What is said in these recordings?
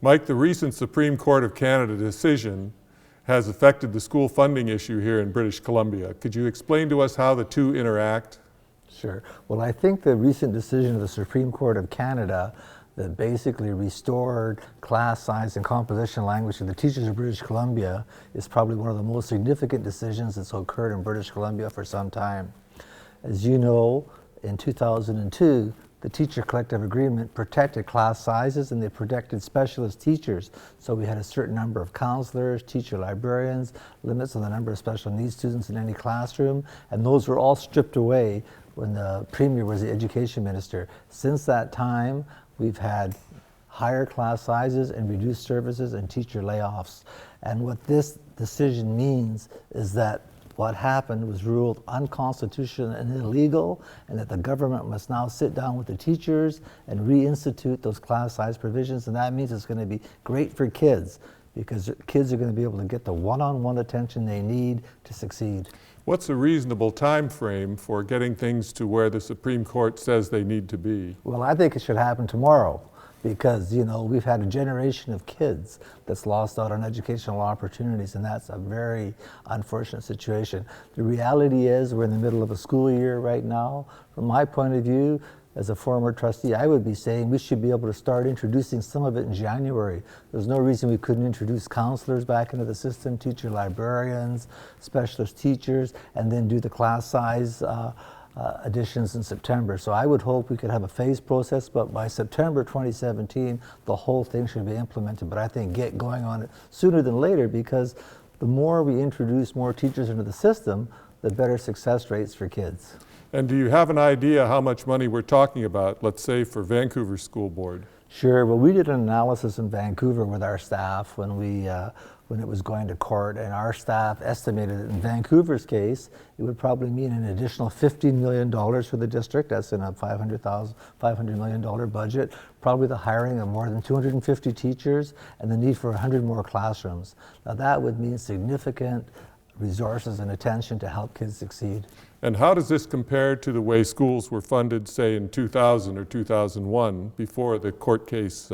Mike, the recent Supreme Court of Canada decision has affected the school funding issue here in British Columbia. Could you explain to us how the two interact? Sure. Well, I think the recent decision of the Supreme Court of Canada that basically restored class size and composition language to the teachers of British Columbia is probably one of the most significant decisions that's occurred in British Columbia for some time. As you know, in 2002, the teacher collective agreement protected class sizes and they protected specialist teachers. So we had a certain number of counselors, teacher librarians, limits on the number of special needs students in any classroom, and those were all stripped away when the Premier was the education minister. Since that time, we've had higher class sizes and reduced services and teacher layoffs. And what this decision means is that what happened was ruled unconstitutional and illegal, and that the government must now sit down with the teachers and reinstitute those class size provisions. And that means it's going to be great for kids, because kids are going to be able to get the one-on-one attention they need to succeed. What's a reasonable time frame for getting things to where the Supreme Court says they need to be? Well, I think it should happen tomorrow, because we've had a generation of kids that's lost out on educational opportunities, and that's a very unfortunate situation. The reality is we're in the middle of a school year right now. From my point of view, as a former trustee, I would be saying we should be able to start introducing some of it in January. There's no reason we couldn't introduce counselors back into the system, teacher librarians, specialist teachers, and then do the class size additions in September. So I would hope we could have a phased process, but by September 2017, the whole thing should be implemented. But I think get going on it sooner than later, because the more we introduce more teachers into the system, the better success rates for kids. And do you have an idea how much money we're talking about, let's say for Vancouver School Board? Sure. Well, we did an analysis in Vancouver with our staff when it was going to court, and our staff estimated that in Vancouver's case, it would probably mean an additional $15 million for the district. That's in a $500 million budget, probably the hiring of more than 250 teachers and the need for 100 more classrooms. Now that would mean significant resources and attention to help kids succeed. And how does this compare to the way schools were funded, say, in 2000 or 2001, before the court case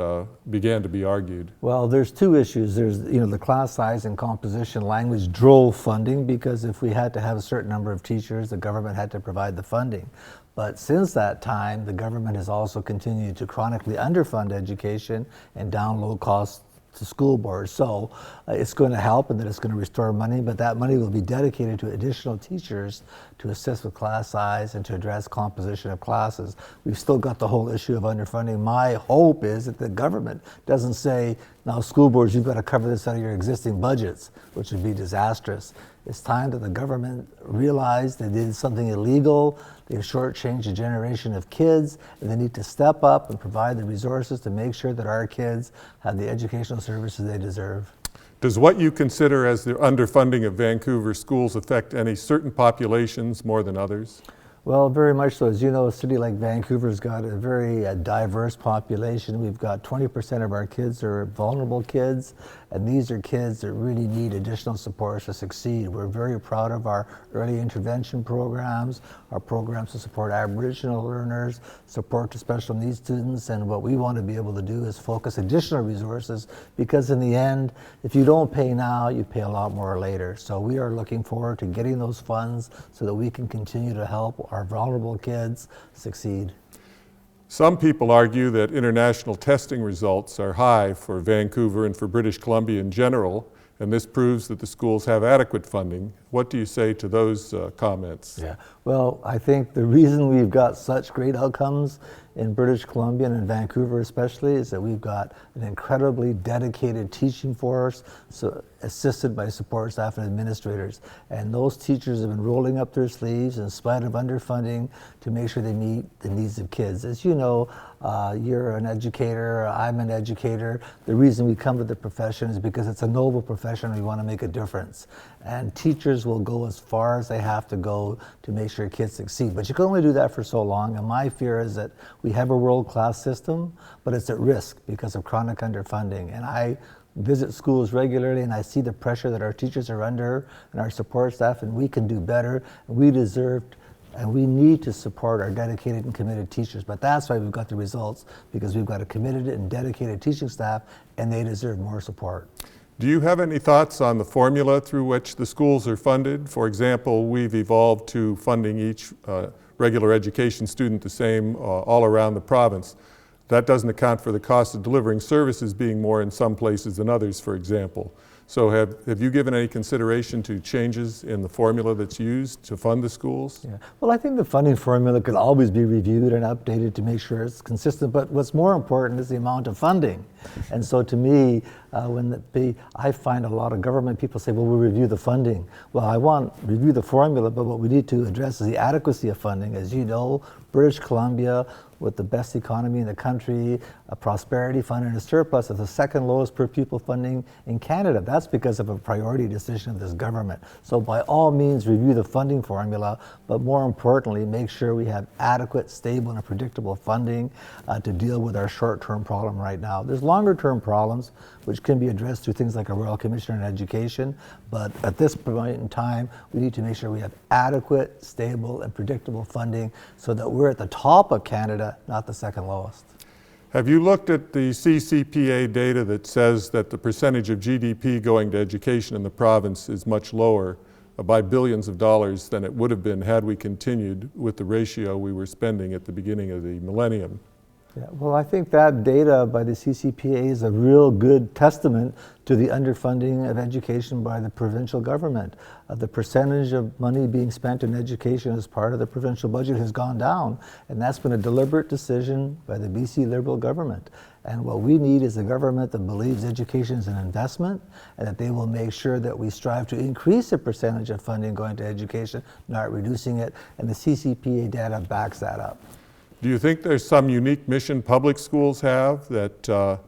began to be argued? Well, there's two issues. There's, the class size and composition language drove funding, because if we had to have a certain number of teachers, the government had to provide the funding. But since that time, the government has also continued to chronically underfund education and download costs to school boards. So it's going to help, and that it's going to restore money, but that money will be dedicated to additional teachers to assist with class size and to address composition of classes. We've still got the whole issue of underfunding. My hope is that the government doesn't say, now school boards, you've got to cover this out of your existing budgets, which would be disastrous. It's time that the government realized they did something illegal, they shortchanged a generation of kids, and they need to step up and provide the resources to make sure that our kids have the educational services they deserve. Does what you consider as the underfunding of Vancouver schools affect any certain populations more than others? Well, very much so. As you know, a city like Vancouver's got a very diverse population. We've got 20% of our kids are vulnerable kids, and these are kids that really need additional support to succeed. We're very proud of our early intervention programs, our programs to support Aboriginal learners, support to special needs students, and what we want to be able to do is focus additional resources, because in the end, if you don't pay now, you pay a lot more later. So we are looking forward to getting those funds so that we can continue to help our vulnerable kids succeed. Some people argue that international testing results are high for Vancouver and for British Columbia in general, and this proves that the schools have adequate funding. What do you say to those comments? Yeah, well, I think the reason we've got such great outcomes in British Columbia and in Vancouver especially is that we've got an incredibly dedicated teaching force, assisted by support staff and administrators. And those teachers have been rolling up their sleeves in spite of underfunding to make sure they meet the needs of kids. As you know, you're an educator, I'm an educator. The reason we come to the profession is because it's a noble profession and we want to make a difference. And teachers will go as far as they have to go to make sure kids succeed. But you can only do that for so long, and my fear is that we have a world-class system, but it's at risk because of chronic underfunding. And I visit schools regularly, and I see the pressure that our teachers are under and our support staff, and we can do better. And we deserve And we need to support our dedicated and committed teachers. But that's why we've got the results, because we've got a committed and dedicated teaching staff, and they deserve more support. Do you have any thoughts on the formula through which the schools are funded? For example, we've evolved to funding each regular education student the same all around the province. That doesn't account for the cost of delivering services being more in some places than others, for example. So have you given any consideration to changes in the formula that's used to fund the schools? Yeah. Well, I think the funding formula could always be reviewed and updated to make sure it's consistent, but what's more important is the amount of funding. And so to me, I find a lot of government people say, well, we'll review the funding. Well, I want to review the formula, but what we need to address is the adequacy of funding. As you know, British Columbia, with the best economy in the country, a prosperity fund and a surplus, is the second lowest per pupil funding in Canada. That's because of a priority decision of this government. So by all means, review the funding formula, but more importantly, make sure we have adequate, stable, and predictable funding to deal with our short-term problem right now. There's longer-term problems which can be addressed through things like a Royal Commission on Education, but at this point in time, we need to make sure we have adequate, stable, and predictable funding so that we're at the top of Canada, not the second lowest. Have you looked at the CCPA data that says that the percentage of GDP going to education in the province is much lower by billions of dollars than it would have been had we continued with the ratio we were spending at the beginning of the millennium? Yeah, well, I think that data by the CCPA is a real good testament to the underfunding of education by the provincial government. The percentage of money being spent in education as part of the provincial budget has gone down, and that's been a deliberate decision by the BC Liberal government. And what we need is a government that believes education is an investment, and that they will make sure that we strive to increase the percentage of funding going to education, not reducing it, and the CCPA data backs that up. Do you think there's some unique mission public schools have that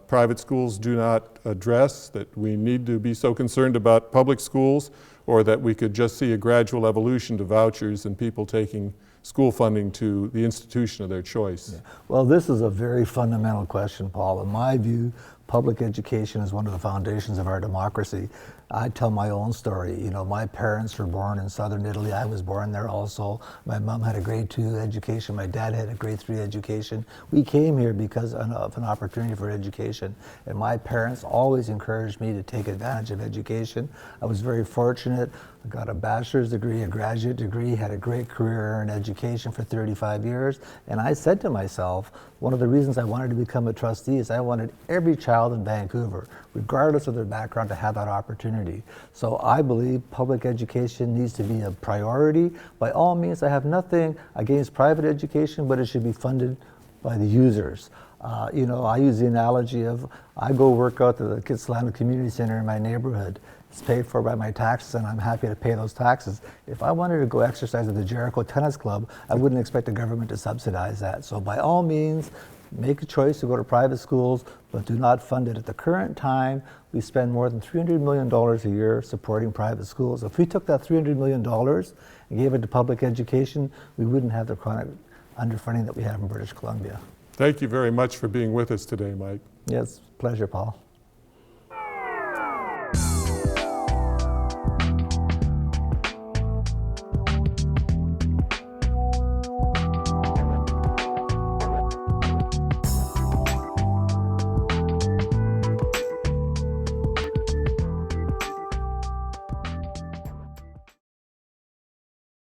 private schools do not address, that we need to be so concerned about public schools, or that we could just see a gradual evolution to vouchers and people taking school funding to the institution of their choice? Yeah. Well, this is a very fundamental question, Paul. In my view, public education is one of the foundations of our democracy. I tell my own story. You know, my parents were born in southern Italy. I was born there also. My mom had a grade 2 education. My dad had a grade 3 education. We came here because of an opportunity for education. And my parents always encouraged me to take advantage of education. I was very fortunate. I got a bachelor's degree, a graduate degree, had a great career in education for 35 years. And I said to myself, one of the reasons I wanted to become a trustee is I wanted every child in Vancouver, regardless of their background, to have that opportunity. So I believe public education needs to be a priority. By all means, I have nothing against private education, but it should be funded by the users. You know, I use the analogy of I go work out at the Kitsilano Community Center in my neighborhood. It's paid for by my taxes, and I'm happy to pay those taxes. If I wanted to go exercise at the Jericho Tennis Club, I wouldn't expect the government to subsidize that. So by all means, make a choice to go to private schools, but do not fund it. At the current time, we spend more than $300 million a year supporting private schools. If we took that $300 million and gave it to public education, we wouldn't have the chronic underfunding that we have in British Columbia. Thank you very much for being with us today, Mike. Yes, pleasure, Paul.